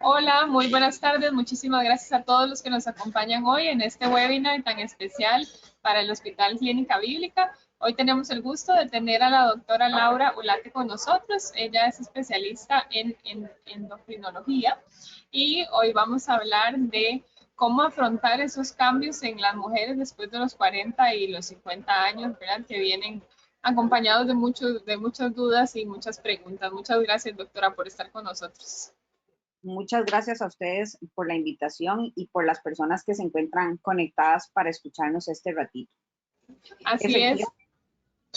Hola, muy buenas tardes. Muchísimas gracias a todos los que nos acompañan hoy en este webinar tan especial para el Hospital Clínica Bíblica. Hoy tenemos el gusto de tener a la doctora Laura Ulate con nosotros. Ella es especialista en endocrinología y hoy vamos a hablar de cómo afrontar esos cambios en las mujeres después de los 40 y los 50 años, ¿verdad? Que vienen acompañados de muchas dudas y muchas preguntas. Muchas gracias, doctora, por estar con nosotros. Muchas gracias a ustedes por la invitación y por las personas que se encuentran conectadas para escucharnos este ratito. Así es. Efectivamente,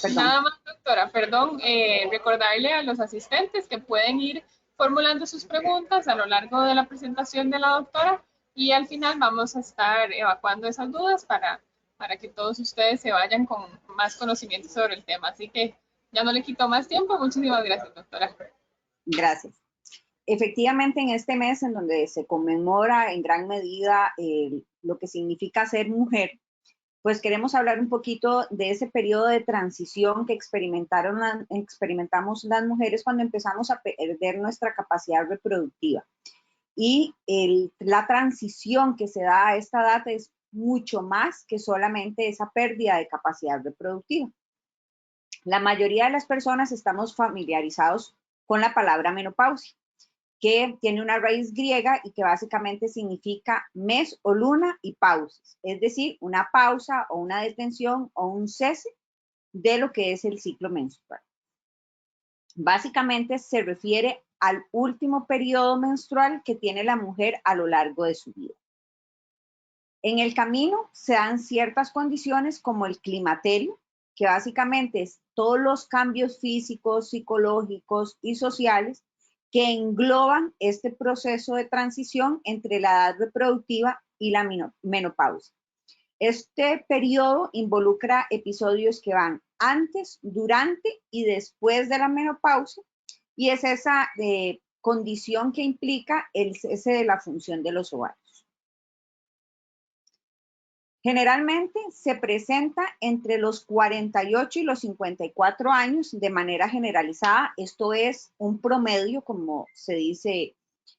perdón. Nada más, doctora, perdón, recordarle a los asistentes que pueden ir formulando sus preguntas a lo largo de la presentación de la doctora y al final vamos a estar evacuando esas dudas para que todos ustedes se vayan con más conocimiento sobre el tema. Así que ya no le quito más tiempo. Muchísimas gracias, doctora. Gracias. Efectivamente, en este mes en donde se conmemora en gran medida lo que significa ser mujer, pues queremos hablar un poquito de ese periodo de transición que experimentamos las mujeres cuando empezamos a perder nuestra capacidad reproductiva. Y la transición que se da a esta edad es mucho más que solamente esa pérdida de capacidad reproductiva. La mayoría de las personas estamos familiarizados con la palabra menopausia, que tiene una raíz griega y que básicamente significa mes o luna y pausas, es decir, una pausa o una detención o un cese de lo que es el ciclo menstrual. Básicamente se refiere al último periodo menstrual que tiene la mujer a lo largo de su vida. En el camino se dan ciertas condiciones como el climaterio, que básicamente es todos los cambios físicos, psicológicos y sociales que engloban este proceso de transición entre la edad reproductiva y la menopausia. Este periodo involucra episodios que van antes, durante y después de la menopausia y es esa condición que implica el cese de la función de los ovarios. Generalmente se presenta entre los 48 y los 54 años de manera generalizada. Esto es un promedio, como se dice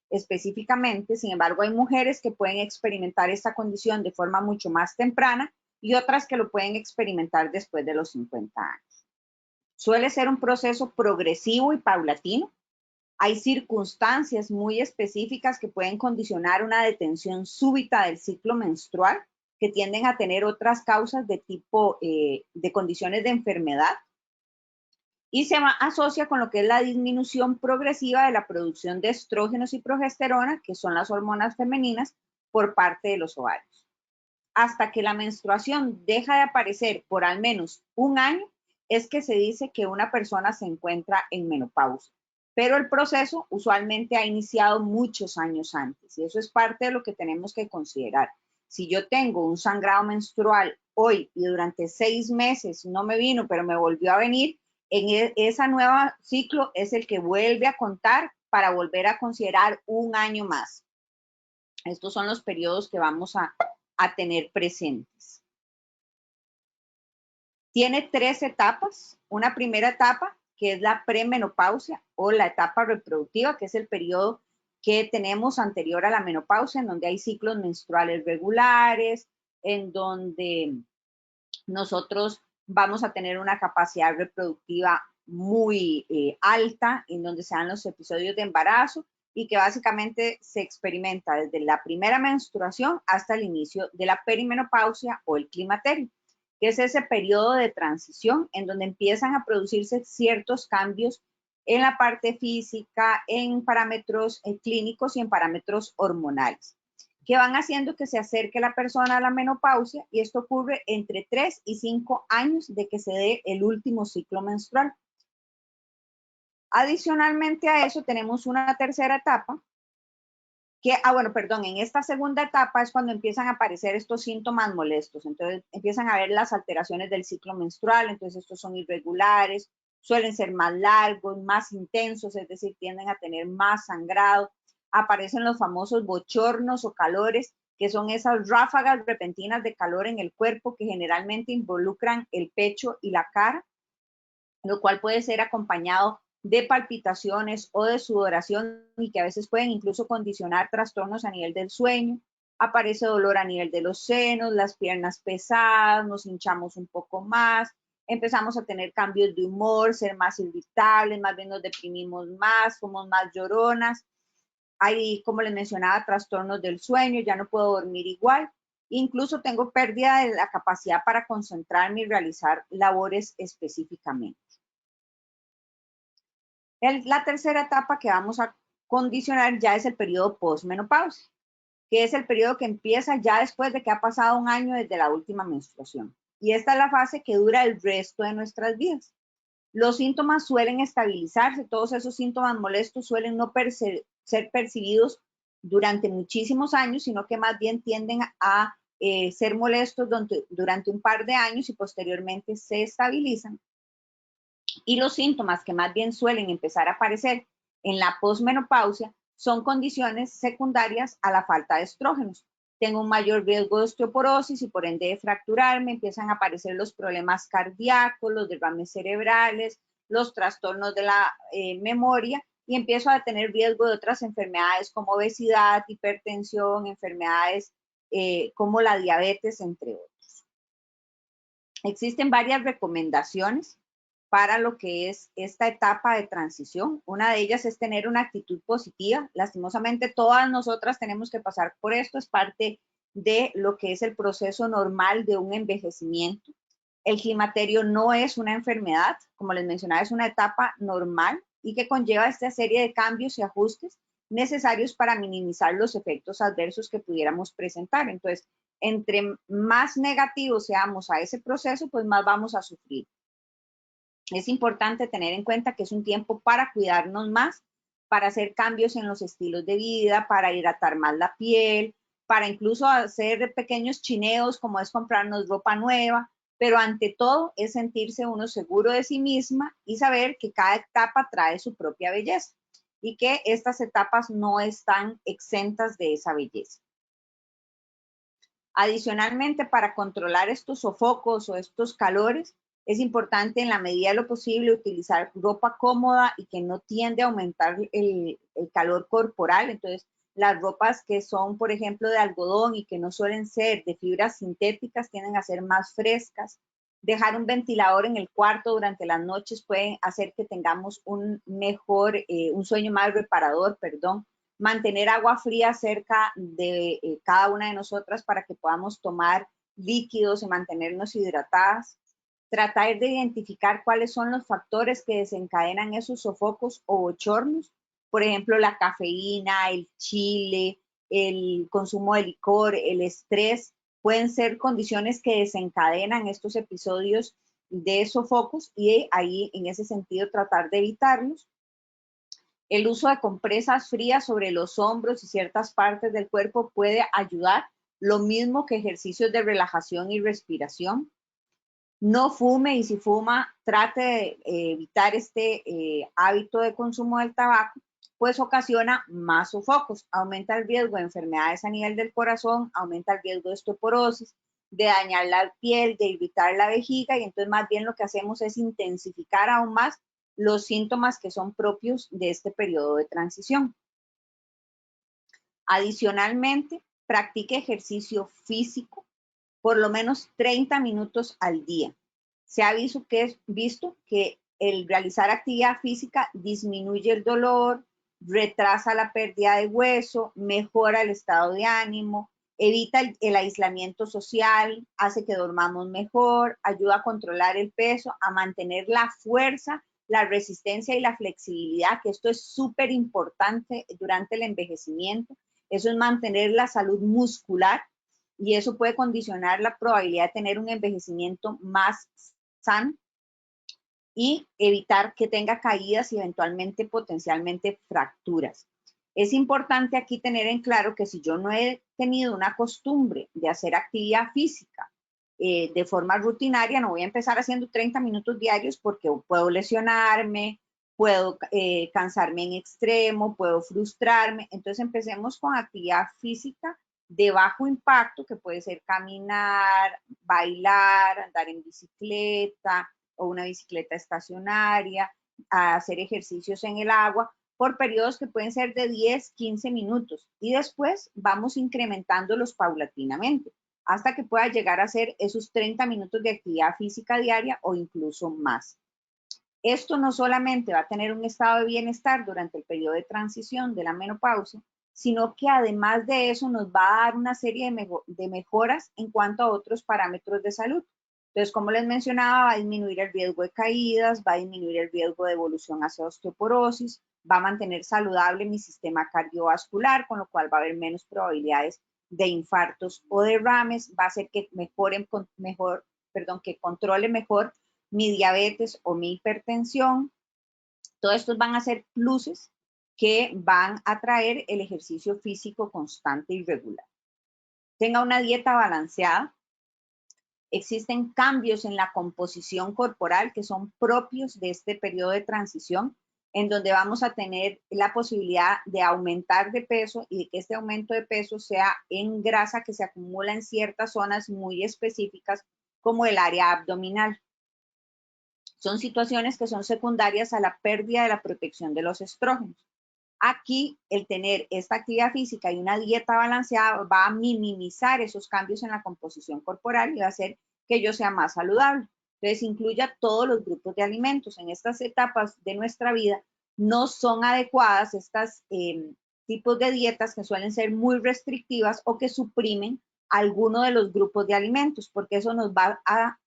específicamente. Sin embargo, hay mujeres que pueden experimentar esta condición de forma mucho más temprana y otras que lo pueden experimentar después de los 50 años. Suele ser un proceso progresivo y paulatino. Hay circunstancias muy específicas que pueden condicionar una detención súbita del ciclo menstrual, que tienden a tener otras causas de tipo de condiciones de enfermedad y se asocia con lo que es la disminución progresiva de la producción de estrógenos y progesterona, que son las hormonas femeninas, por parte de los ovarios. Hasta que la menstruación deja de aparecer por al menos un año, es que se dice que una persona se encuentra en menopausia. Pero el proceso usualmente ha iniciado muchos años antes y eso es parte de lo que tenemos que considerar. Si yo tengo un sangrado menstrual hoy y durante 6 meses no me vino, pero me volvió a venir, en esa nueva ciclo es el que vuelve a contar para volver a considerar un año más. Estos son los periodos que vamos a tener presentes. Tiene 3 etapas. Una primera etapa, que es la premenopausia o la etapa reproductiva, que es el periodo que tenemos anterior a la menopausia, en donde hay ciclos menstruales regulares, en donde nosotros vamos a tener una capacidad reproductiva muy alta, en donde se dan los episodios de embarazo y que básicamente se experimenta desde la primera menstruación hasta el inicio de la perimenopausia o el climaterio, que es ese periodo de transición en donde empiezan a producirse ciertos cambios en la parte física, en parámetros clínicos y en parámetros hormonales, que van haciendo que se acerque la persona a la menopausia y esto ocurre entre 3 y 5 años de que se dé el último ciclo menstrual. Adicionalmente a eso tenemos una tercera etapa que, en esta segunda etapa es cuando empiezan a aparecer estos síntomas molestos, entonces empiezan a ver las alteraciones del ciclo menstrual, entonces estos son irregulares, suelen ser más largos, más intensos, es decir, tienden a tener más sangrado, aparecen los famosos bochornos o calores, que son esas ráfagas repentinas de calor en el cuerpo que generalmente involucran el pecho y la cara, lo cual puede ser acompañado de palpitaciones o de sudoración y que a veces pueden incluso condicionar trastornos a nivel del sueño. Aparece dolor a nivel de los senos, las piernas pesadas, nos hinchamos un poco más, empezamos a tener cambios de humor, ser más irritables, más bien nos deprimimos más, somos más lloronas. Hay, como les mencionaba, trastornos del sueño, ya no puedo dormir igual. Incluso tengo pérdida de la capacidad para concentrarme y realizar labores específicamente. La tercera etapa que vamos a condicionar ya es el periodo postmenopausia, que es el periodo que empieza ya después de que ha pasado un año desde la última menstruación. Y esta es la fase que dura el resto de nuestras vidas. Los síntomas suelen estabilizarse, todos esos síntomas molestos suelen no ser percibidos durante muchísimos años, sino que más bien tienden a ser molestos durante un par de años y posteriormente se estabilizan. Y los síntomas que más bien suelen empezar a aparecer en la posmenopausia son condiciones secundarias a la falta de estrógenos. Tengo un mayor riesgo de osteoporosis y por ende de fracturarme, empiezan a aparecer los problemas cardíacos, los derrames cerebrales, los trastornos de la memoria y empiezo a tener riesgo de otras enfermedades como obesidad, hipertensión, enfermedades como la diabetes, entre otros. Existen varias recomendaciones para lo que es esta etapa de transición. Una de ellas es tener una actitud positiva. Lastimosamente, todas nosotras tenemos que pasar por esto, es parte de lo que es el proceso normal de un envejecimiento. El climaterio no es una enfermedad, como les mencionaba, es una etapa normal y que conlleva esta serie de cambios y ajustes necesarios para minimizar los efectos adversos que pudiéramos presentar. Entonces, entre más negativos seamos a ese proceso, pues más vamos a sufrir. Es importante tener en cuenta que es un tiempo para cuidarnos más, para hacer cambios en los estilos de vida, para hidratar más la piel, para incluso hacer pequeños chineos como es comprarnos ropa nueva, pero ante todo es sentirse uno seguro de sí misma y saber que cada etapa trae su propia belleza y que estas etapas no están exentas de esa belleza. Adicionalmente, para controlar estos sofocos o estos calores, es importante en la medida de lo posible utilizar ropa cómoda y que no tiende a aumentar el calor corporal. Entonces, las ropas que son, por ejemplo, de algodón y que no suelen ser de fibras sintéticas tienden a ser más frescas. Dejar un ventilador en el cuarto durante las noches puede hacer que tengamos un sueño más reparador, perdón. Mantener agua fría cerca de cada una de nosotras para que podamos tomar líquidos y mantenernos hidratadas. Tratar de identificar cuáles son los factores que desencadenan esos sofocos o bochornos. Por ejemplo, la cafeína, el chile, el consumo de licor, el estrés, pueden ser condiciones que desencadenan estos episodios de sofocos y ahí en ese sentido tratar de evitarlos. El uso de compresas frías sobre los hombros y ciertas partes del cuerpo puede ayudar, lo mismo que ejercicios de relajación y respiración. No fume y si fuma, trate de evitar este hábito de consumo del tabaco, pues ocasiona más sofocos, aumenta el riesgo de enfermedades a nivel del corazón, aumenta el riesgo de osteoporosis, de dañar la piel, de irritar la vejiga y entonces más bien lo que hacemos es intensificar aún más los síntomas que son propios de este periodo de transición. Adicionalmente, practique ejercicio físico por lo menos 30 minutos al día. Se ha visto que el realizar actividad física disminuye el dolor, retrasa la pérdida de hueso, mejora el estado de ánimo, evita el aislamiento social, hace que dormamos mejor, ayuda a controlar el peso, a mantener la fuerza, la resistencia y la flexibilidad, que esto es súper importante durante el envejecimiento. Eso es mantener la salud muscular y eso puede condicionar la probabilidad de tener un envejecimiento más sano y evitar que tenga caídas y eventualmente potencialmente fracturas. Es importante aquí tener en claro que si yo no he tenido una costumbre de hacer actividad física de forma rutinaria, no voy a empezar haciendo 30 minutos diarios porque puedo lesionarme, puedo cansarme en extremo, puedo frustrarme. Entonces empecemos con actividad física de bajo impacto, que puede ser caminar, bailar, andar en bicicleta o una bicicleta estacionaria, a hacer ejercicios en el agua por periodos que pueden ser de 10, 15 minutos y después vamos incrementándolos paulatinamente hasta que pueda llegar a ser esos 30 minutos de actividad física diaria o incluso más. Esto no solamente va a tener un estado de bienestar durante el periodo de transición de la menopausia, sino que además de eso nos va a dar una serie de mejoras en cuanto a otros parámetros de salud. Entonces, como les mencionaba, va a disminuir el riesgo de caídas, va a disminuir el riesgo de evolución hacia osteoporosis, va a mantener saludable mi sistema cardiovascular, con lo cual va a haber menos probabilidades de infartos o derrames, va a hacer que que controle mejor mi diabetes o mi hipertensión. Todos estos van a ser pluses que van a traer el ejercicio físico constante y regular. Tenga una dieta balanceada. Existen cambios en la composición corporal que son propios de este periodo de transición, en donde vamos a tener la posibilidad de aumentar de peso y de que este aumento de peso sea en grasa que se acumula en ciertas zonas muy específicas, como el área abdominal. Son situaciones que son secundarias a la pérdida de la protección de los estrógenos. Aquí, el tener esta actividad física y una dieta balanceada va a minimizar esos cambios en la composición corporal y va a hacer que yo sea más saludable. Entonces, incluya todos los grupos de alimentos. En estas etapas de nuestra vida no son adecuadas estas tipos de dietas que suelen ser muy restrictivas o que suprimen alguno de los grupos de alimentos, porque eso nos va a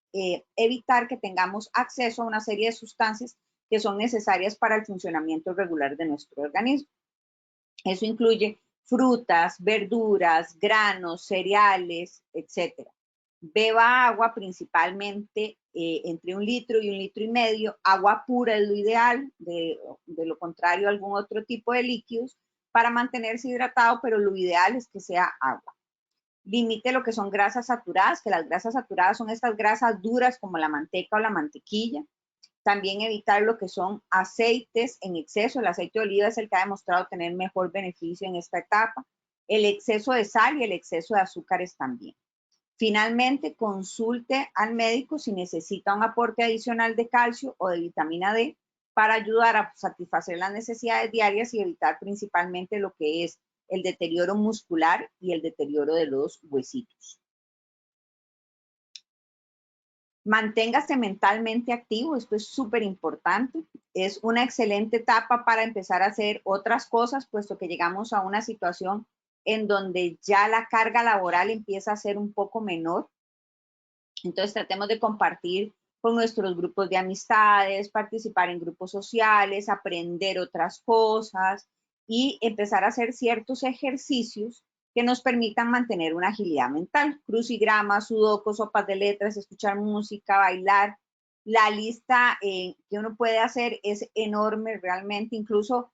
evitar que tengamos acceso a una serie de sustancias que son necesarias para el funcionamiento regular de nuestro organismo. Eso incluye frutas, verduras, granos, cereales, etc. Beba agua principalmente entre 1 litro y 1,5 litros. Agua pura es lo ideal, de lo contrario algún otro tipo de líquidos para mantenerse hidratado, pero lo ideal es que sea agua. Limite lo que son grasas saturadas, que las grasas saturadas son estas grasas duras como la manteca o la mantequilla. También evitar lo que son aceites en exceso. El aceite de oliva es el que ha demostrado tener mejor beneficio en esta etapa. El exceso de sal y el exceso de azúcares también. Finalmente, consulte al médico si necesita un aporte adicional de calcio o de vitamina D para ayudar a satisfacer las necesidades diarias y evitar principalmente lo que es el deterioro muscular y el deterioro de los huesitos. Manténgase mentalmente activo, esto es súper importante. Es una excelente etapa para empezar a hacer otras cosas, puesto que llegamos a una situación en donde ya la carga laboral empieza a ser un poco menor. Entonces tratemos de compartir con nuestros grupos de amistades, participar en grupos sociales, aprender otras cosas y empezar a hacer ciertos ejercicios que nos permitan mantener una agilidad mental. Crucigramas, sudokus, sopas de letras, escuchar música, bailar. La lista que uno puede hacer es enorme realmente, incluso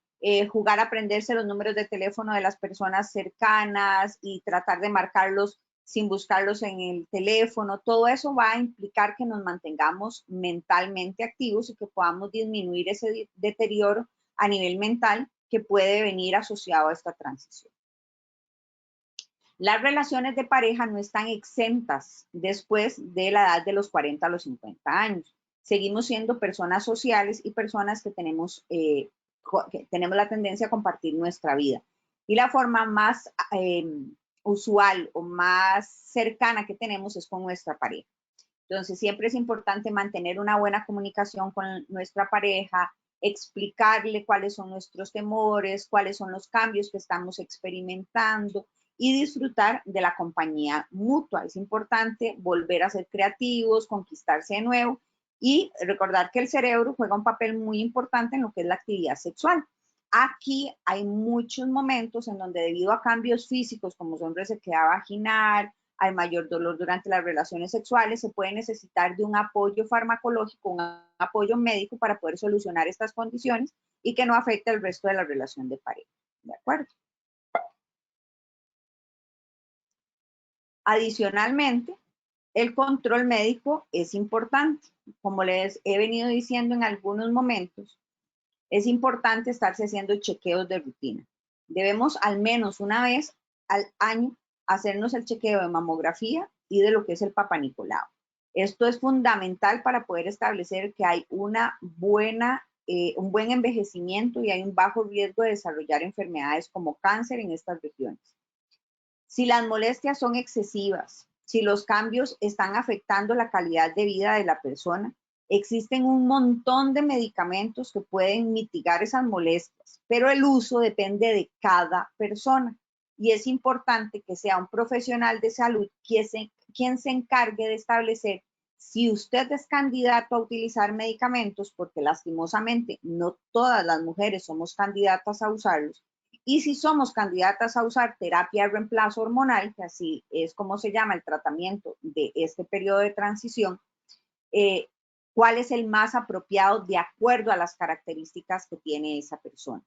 jugar a aprenderse los números de teléfono de las personas cercanas y tratar de marcarlos sin buscarlos en el teléfono. Todo eso va a implicar que nos mantengamos mentalmente activos y que podamos disminuir ese deterioro a nivel mental que puede venir asociado a esta transición. Las relaciones de pareja no están exentas después de la edad de los 40 a los 50 años. Seguimos siendo personas sociales y personas que tenemos la tendencia a compartir nuestra vida. Y la forma más usual o más cercana que tenemos es con nuestra pareja. Entonces, siempre es importante mantener una buena comunicación con nuestra pareja, explicarle cuáles son nuestros temores, cuáles son los cambios que estamos experimentando y disfrutar de la compañía mutua. Es importante volver a ser creativos, conquistarse de nuevo y recordar que el cerebro juega un papel muy importante en lo que es la actividad sexual. Aquí hay muchos momentos en donde debido a cambios físicos como son resequedad vaginal, hay mayor dolor durante las relaciones sexuales, se puede necesitar de un apoyo farmacológico, un apoyo médico para poder solucionar estas condiciones y que no afecte el resto de la relación de pareja. ¿De acuerdo? Adicionalmente, el control médico es importante. Como les he venido diciendo en algunos momentos, es importante estarse haciendo chequeos de rutina. Debemos al menos una vez al año hacernos el chequeo de mamografía y de lo que es el Papá Nicolau. Esto es fundamental para poder establecer que hay una buena un buen envejecimiento y hay un bajo riesgo de desarrollar enfermedades como cáncer en estas regiones. Si las molestias son excesivas, si los cambios están afectando la calidad de vida de la persona, existen un montón de medicamentos que pueden mitigar esas molestias, pero el uso depende de cada persona y es importante que sea un profesional de salud quien se encargue de establecer si usted es candidato a utilizar medicamentos, porque lastimosamente no todas las mujeres somos candidatas a usarlos, y si somos candidatas a usar terapia de reemplazo hormonal, que así es como se llama el tratamiento de este periodo de transición, cuál es el más apropiado de acuerdo a las características que tiene esa persona.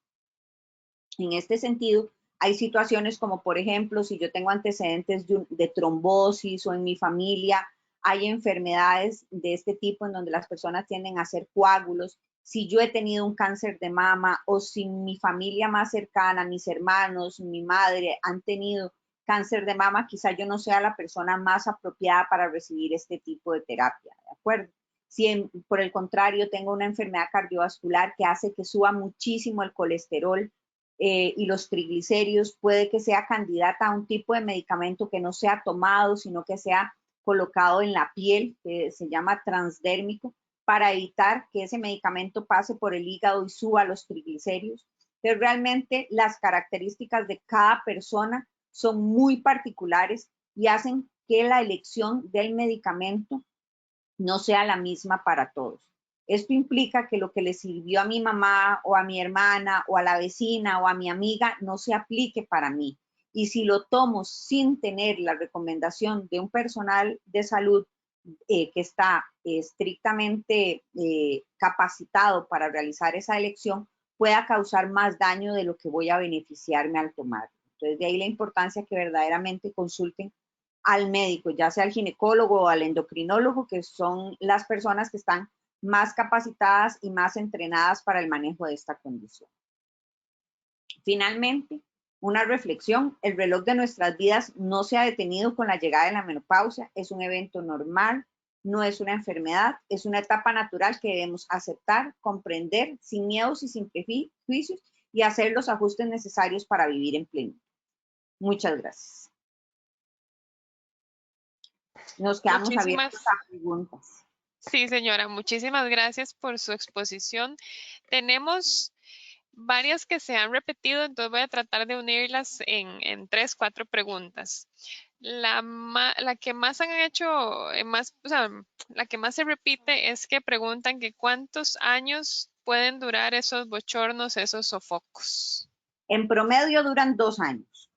En este sentido, hay situaciones como, por ejemplo, si yo tengo antecedentes de trombosis o en mi familia hay enfermedades de este tipo en donde las personas tienden a hacer coágulos, si yo he tenido un cáncer de mama o si mi familia más cercana, mis hermanos, mi madre han tenido cáncer de mama, quizá yo no sea la persona más apropiada para recibir este tipo de terapia, ¿de acuerdo? Si por el contrario tengo una enfermedad cardiovascular que hace que suba muchísimo el colesterol y los triglicéridos, puede que sea candidata a un tipo de medicamento que no sea tomado, sino que sea colocado en la piel, que se llama transdérmico, para evitar que ese medicamento pase por el hígado y suba los triglicéridos. Pero realmente las características de cada persona son muy particulares y hacen que la elección del medicamento no sea la misma para todos. Esto implica que lo que le sirvió a mi mamá o a mi hermana o a la vecina o a mi amiga no se aplique para mí. Y si lo tomo sin tener la recomendación de un personal de salud que está estrictamente capacitado para realizar esa elección, pueda causar más daño de lo que voy a beneficiarme al tomar. Entonces, de ahí la importancia que verdaderamente consulten al médico, ya sea al ginecólogo o al endocrinólogo, que son las personas que están más capacitadas y más entrenadas para el manejo de esta condición. Finalmente, una reflexión, el reloj de nuestras vidas no se ha detenido con la llegada de la menopausia, es un evento normal, no es una enfermedad, es una etapa natural que debemos aceptar, comprender sin miedos y sin prejuicios y hacer los ajustes necesarios para vivir en plenitud. Muchas gracias. Nos quedamos abiertos a preguntas. Sí, señora, muchísimas gracias por su exposición. Tenemos varias que se han repetido, entonces voy a tratar de unirlas en 3, 4 preguntas. La que más han hecho, la que más se repite es que preguntan que cuántos años pueden durar esos bochornos, esos sofocos. En promedio duran 2 años.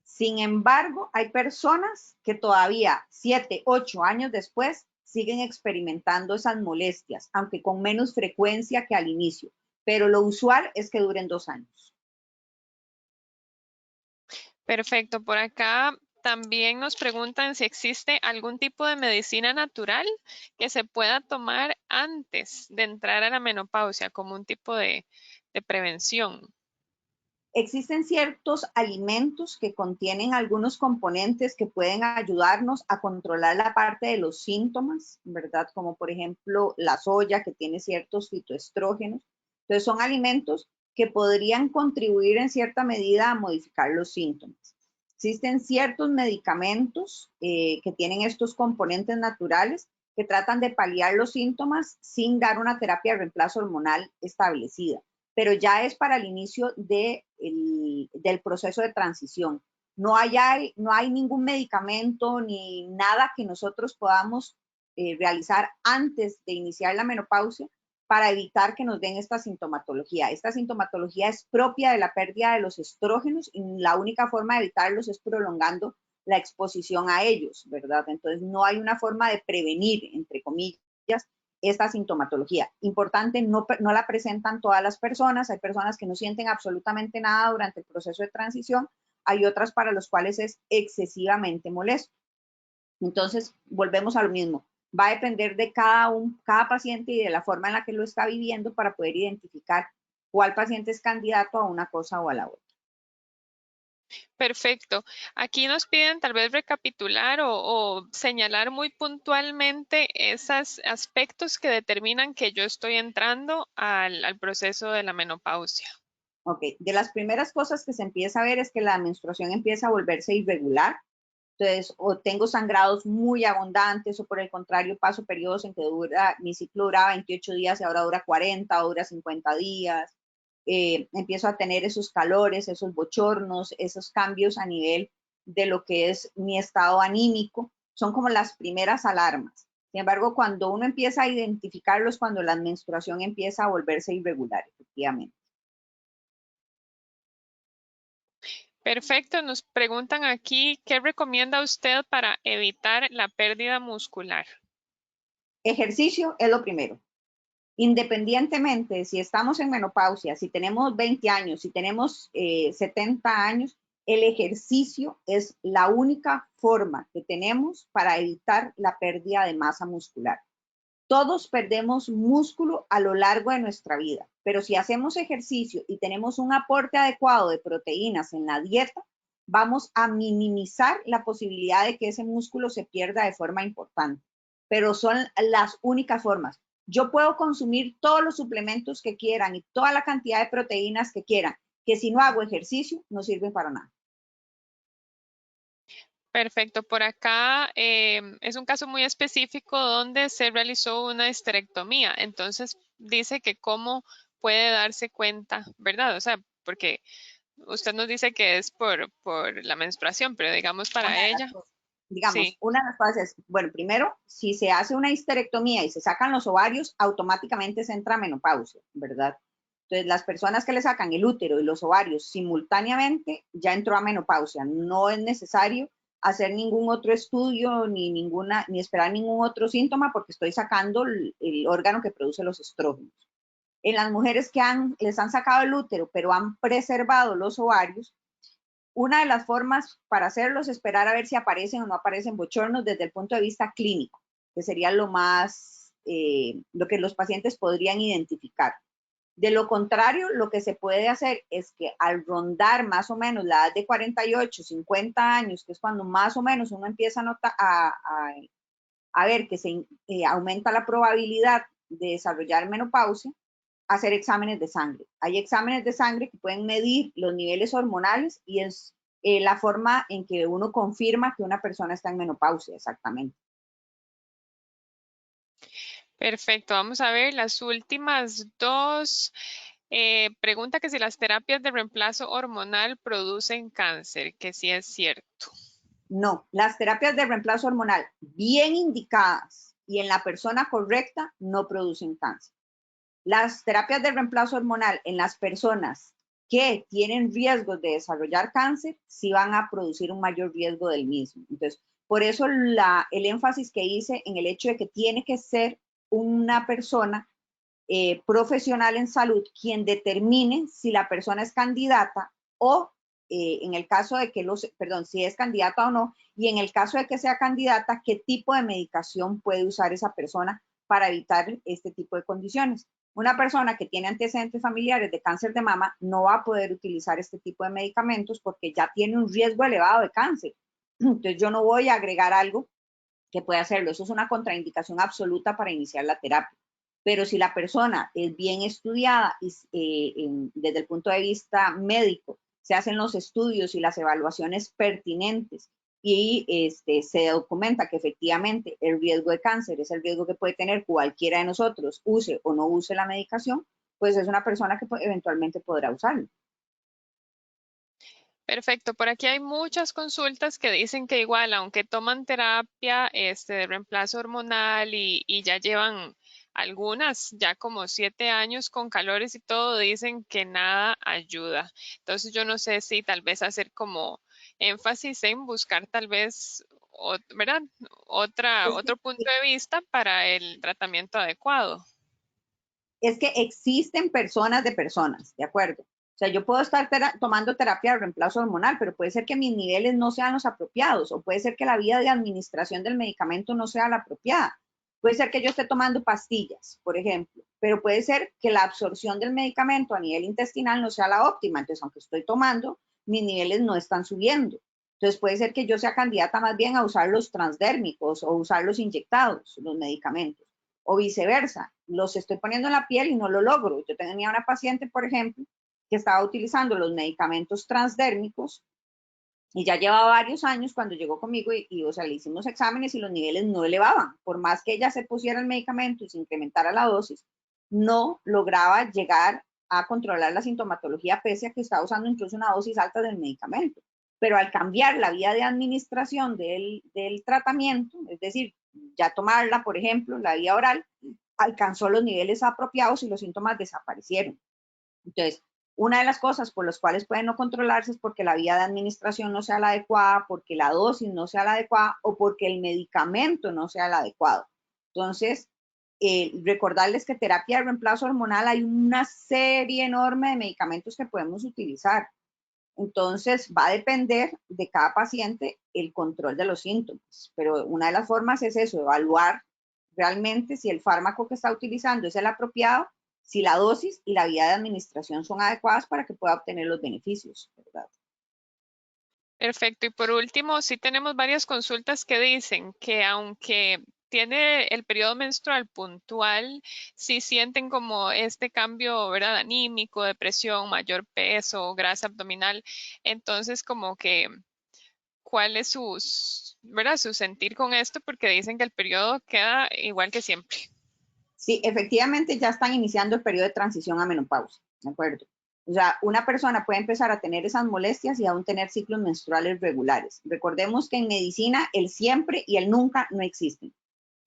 Sin embargo, hay personas que todavía 7, 8 años después siguen experimentando esas molestias, aunque con menos frecuencia que al inicio. Pero lo usual es que duren 2 años. Perfecto. Por acá también nos preguntan si existe algún tipo de medicina natural que se pueda tomar antes de entrar a la menopausia como un tipo de prevención. Existen ciertos alimentos que contienen algunos componentes que pueden ayudarnos a controlar la parte de los síntomas, ¿verdad? Como por ejemplo la soya que tiene ciertos fitoestrógenos. Entonces son alimentos que podrían contribuir en cierta medida a modificar los síntomas. Existen ciertos medicamentos que tienen estos componentes naturales que tratan de paliar los síntomas sin dar una terapia de reemplazo hormonal establecida, pero ya es para el inicio del proceso de transición. No hay ningún medicamento ni nada que nosotros podamos realizar antes de iniciar la menopausia para evitar que nos den esta sintomatología. Esta sintomatología es propia de la pérdida de los estrógenos y la única forma de evitarlos es prolongando la exposición a ellos, ¿verdad? Entonces no hay una forma de prevenir, entre comillas, esta sintomatología. Importante, no la presentan todas las personas, hay personas que no sienten absolutamente nada durante el proceso de transición, hay otras para las cuales es excesivamente molesto. Entonces, volvemos a lo mismo, va a depender de cada paciente y de la forma en la que lo está viviendo para poder identificar cuál paciente es candidato a una cosa o a la otra. Perfecto. Aquí nos piden tal vez recapitular o señalar muy puntualmente esos aspectos que determinan que yo estoy entrando al proceso de la menopausia. Ok, de las primeras cosas que se empieza a ver es que la menstruación empieza a volverse irregular. Entonces, o tengo sangrados muy abundantes o por el contrario paso periodos en que mi ciclo duraba 28 días y ahora dura 40 o dura 50 días. Empiezo a tener esos calores, esos bochornos, esos cambios a nivel de lo que es mi estado anímico. Son como las primeras alarmas. Sin embargo, cuando uno empieza a identificarlos, cuando la menstruación empieza a volverse irregular, efectivamente. Perfecto. Nos preguntan aquí, ¿qué recomienda usted para evitar la pérdida muscular? Ejercicio es lo primero. Independientemente si estamos en menopausia, si tenemos 20 años, si tenemos 70 años, el ejercicio es la única forma que tenemos para evitar la pérdida de masa muscular. Todos perdemos músculo a lo largo de nuestra vida, pero si hacemos ejercicio y tenemos un aporte adecuado de proteínas en la dieta, vamos a minimizar la posibilidad de que ese músculo se pierda de forma importante. Pero son las únicas formas. Yo puedo consumir todos los suplementos que quieran y toda la cantidad de proteínas que quieran, que si no hago ejercicio no sirven para nada. Perfecto. Por acá es un caso muy específico donde se realizó una histerectomía. Entonces dice que cómo puede darse cuenta, ¿verdad? O sea, porque usted nos dice que es por la menstruación, pero digamos Una para de las ella, cosas. Digamos, sí. una de las cosas es, bueno, primero, si se hace una histerectomía y se sacan los ovarios, automáticamente se entra a menopausia, ¿verdad? Entonces, las personas que le sacan el útero y los ovarios simultáneamente ya entró a menopausia. No es necesario hacer ningún otro estudio ni esperar ningún otro síntoma porque estoy sacando el órgano que produce los estrógenos. En las mujeres que les han sacado el útero, pero han preservado los ovarios, una de las formas para hacerlos es esperar a ver si aparecen o no aparecen bochornos desde el punto de vista clínico, que sería lo que los pacientes podrían identificar. De lo contrario, lo que se puede hacer es que al rondar más o menos la edad de 48, 50 años, que es cuando más o menos uno empieza a ver que se aumenta la probabilidad de desarrollar menopausia, hacer exámenes de sangre. Hay exámenes de sangre que pueden medir los niveles hormonales y es la forma en que uno confirma que una persona está en menopausia, exactamente. Perfecto. Vamos a ver las últimas dos. Pregunta que si las terapias de reemplazo hormonal producen cáncer, que sí es cierto. No, las terapias de reemplazo hormonal bien indicadas y en la persona correcta no producen cáncer. Las terapias de reemplazo hormonal en las personas que tienen riesgos de desarrollar cáncer sí van a producir un mayor riesgo del mismo. Entonces, por eso el énfasis que hice en el hecho de que tiene que ser una persona profesional en salud quien determine si la persona es candidata o en el caso de que si es candidata o no, y en el caso de que sea candidata, qué tipo de medicación puede usar esa persona para evitar este tipo de condiciones. Una persona que tiene antecedentes familiares de cáncer de mama no va a poder utilizar este tipo de medicamentos porque ya tiene un riesgo elevado de cáncer. Entonces yo no voy a agregar algo que pueda hacerlo. Eso es una contraindicación absoluta para iniciar la terapia. Pero si la persona es bien estudiada y, desde el punto de vista médico, se hacen los estudios y las evaluaciones pertinentes y se documenta que efectivamente el riesgo de cáncer es el riesgo que puede tener cualquiera de nosotros, use o no use la medicación, pues es una persona que eventualmente podrá usarlo. Perfecto. Por aquí hay muchas consultas que dicen que igual, aunque toman terapia de reemplazo hormonal y ya llevan algunas, ya como 7 años con calores y todo, dicen que nada ayuda. Entonces yo no sé si tal vez hacer como énfasis en buscar tal vez, ¿verdad? Otro punto de vista para el tratamiento adecuado. Es que existen personas de personas, ¿de acuerdo? O sea, yo puedo estar tomando terapia de reemplazo hormonal, pero puede ser que mis niveles no sean los apropiados, o puede ser que la vía de administración del medicamento no sea la apropiada. Puede ser que yo esté tomando pastillas, por ejemplo, pero puede ser que la absorción del medicamento a nivel intestinal no sea la óptima. Entonces, aunque estoy tomando mis niveles no están subiendo. Entonces puede ser que yo sea candidata más bien a usar los transdérmicos o usar los inyectados, los medicamentos, o viceversa. Los estoy poniendo en la piel y no lo logro. Yo tenía una paciente, por ejemplo, que estaba utilizando los medicamentos transdérmicos y ya llevaba varios años cuando llegó conmigo o sea, le hicimos exámenes y los niveles no elevaban. Por más que ella se pusiera el medicamento y se incrementara la dosis, no lograba llegar a controlar la sintomatología pese a que estaba usando incluso una dosis alta del medicamento. Pero al cambiar la vía de administración del tratamiento, es decir, ya tomarla, por ejemplo, la vía oral, alcanzó los niveles apropiados y los síntomas desaparecieron. Entonces, una de las cosas por las cuales puede no controlarse es porque la vía de administración no sea la adecuada, porque la dosis no sea la adecuada o porque el medicamento no sea el adecuado. Entonces, recordarles que terapia de reemplazo hormonal hay una serie enorme de medicamentos que podemos utilizar. Entonces, va a depender de cada paciente el control de los síntomas. Pero una de las formas es eso, evaluar realmente si el fármaco que está utilizando es el apropiado, si la dosis y la vía de administración son adecuadas para que pueda obtener los beneficios, ¿verdad? Perfecto. Y por último, sí tenemos varias consultas que dicen que aunque tiene el periodo menstrual puntual, sí sienten como este cambio, ¿verdad? Anímico, depresión, mayor peso, grasa abdominal. Entonces, como que, ¿cuál es ¿verdad? Su sentir con esto? Porque dicen que el periodo queda igual que siempre. Sí, efectivamente ya están iniciando el periodo de transición a menopausia, ¿de acuerdo? O sea, una persona puede empezar a tener esas molestias y aún tener ciclos menstruales regulares. Recordemos que en medicina el siempre y el nunca no existen.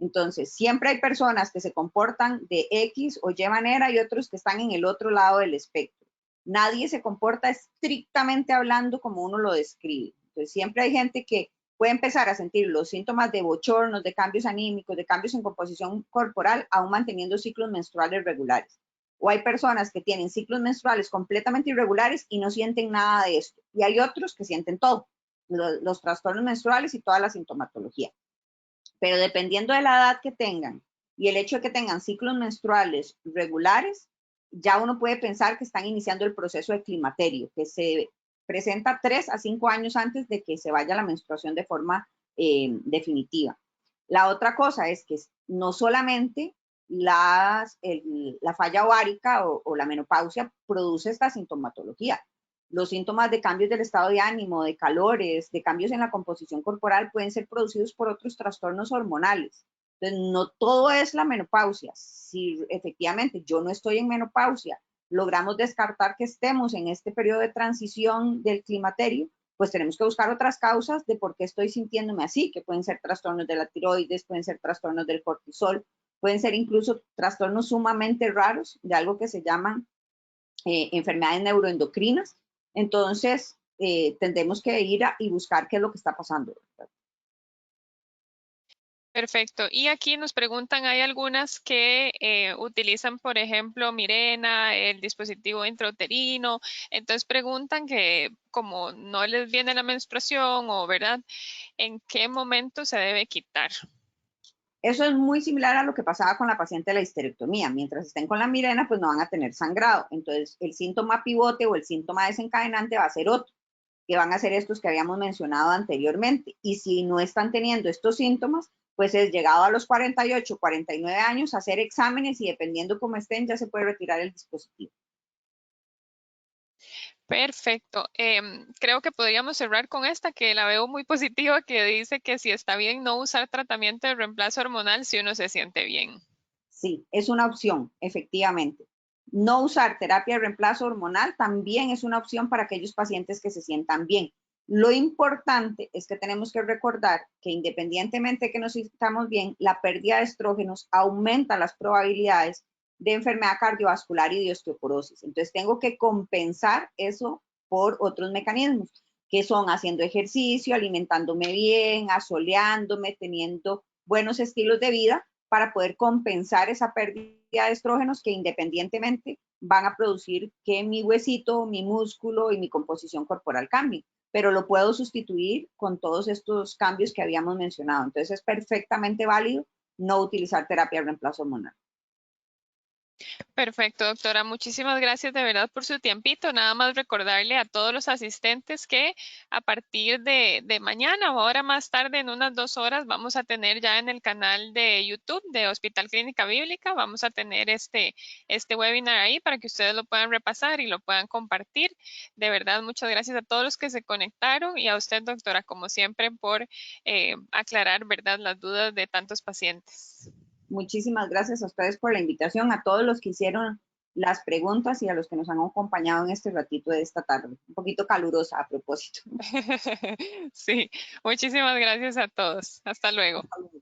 Entonces, siempre hay personas que se comportan de X o Y manera y otros que están en el otro lado del espectro. Nadie se comporta estrictamente hablando como uno lo describe. Entonces, siempre hay gente que puede empezar a sentir los síntomas de bochornos, de cambios anímicos, de cambios en composición corporal, aún manteniendo ciclos menstruales regulares. O hay personas que tienen ciclos menstruales completamente irregulares y no sienten nada de esto. Y hay otros que sienten todo, los trastornos menstruales y toda la sintomatología. Pero dependiendo de la edad que tengan y el hecho de que tengan ciclos menstruales regulares, ya uno puede pensar que están iniciando el proceso de climaterio, que se presenta 3 a 5 años antes de que se vaya la menstruación de forma definitiva. La otra cosa es que no solamente la falla ovárica o la menopausia produce esta sintomatología. Los síntomas de cambios del estado de ánimo, de calores, de cambios en la composición corporal pueden ser producidos por otros trastornos hormonales. Entonces, no todo es la menopausia. Si efectivamente yo no estoy en menopausia, logramos descartar que estemos en este periodo de transición del climaterio, pues tenemos que buscar otras causas de por qué estoy sintiéndome así, que pueden ser trastornos de la tiroides, pueden ser trastornos del cortisol, pueden ser incluso trastornos sumamente raros de algo que se llaman enfermedades neuroendocrinas. Entonces, tendremos que ir y buscar qué es lo que está pasando, ¿verdad? Perfecto. Y aquí nos preguntan, hay algunas que utilizan, por ejemplo, Mirena, el dispositivo intrauterino. Entonces preguntan que como no les viene la menstruación o, ¿verdad? ¿En qué momento se debe quitar? Eso es muy similar a lo que pasaba con la paciente de la histerectomía. Mientras estén con la Mirena, pues no van a tener sangrado. Entonces, el síntoma pivote o el síntoma desencadenante va a ser otro, que van a ser estos que habíamos mencionado anteriormente. Y si no están teniendo estos síntomas, pues es llegado a los 48, 49 años, hacer exámenes y dependiendo cómo estén, ya se puede retirar el dispositivo. Perfecto. Creo que podríamos cerrar con esta, que la veo muy positiva, que dice que si está bien no usar tratamiento de reemplazo hormonal si uno se siente bien. Sí, es una opción, efectivamente. No usar terapia de reemplazo hormonal también es una opción para aquellos pacientes que se sientan bien. Lo importante es que tenemos que recordar que independientemente de que nos sintamos bien, la pérdida de estrógenos aumenta las probabilidades de enfermedad cardiovascular y de osteoporosis. Entonces tengo que compensar eso por otros mecanismos, que son haciendo ejercicio, alimentándome bien, asoleándome, teniendo buenos estilos de vida para poder compensar esa pérdida de estrógenos que independientemente van a producir que mi huesito, mi músculo y mi composición corporal cambien, pero lo puedo sustituir con todos estos cambios que habíamos mencionado. Entonces es perfectamente válido no utilizar terapia de reemplazo hormonal. Perfecto, doctora. Muchísimas gracias de verdad por su tiempito. Nada más recordarle a todos los asistentes que a partir de mañana o ahora más tarde, en unas 2 horas, vamos a tener ya en el canal de YouTube de Hospital Clínica Bíblica, vamos a tener este webinar ahí para que ustedes lo puedan repasar y lo puedan compartir. De verdad, muchas gracias a todos los que se conectaron y a usted, doctora, como siempre, por aclarar, ¿verdad?, las dudas de tantos pacientes. Muchísimas gracias a ustedes por la invitación, a todos los que hicieron las preguntas y a los que nos han acompañado en este ratito de esta tarde. Un poquito calurosa a propósito. Sí, muchísimas gracias a todos. Hasta luego. Hasta luego.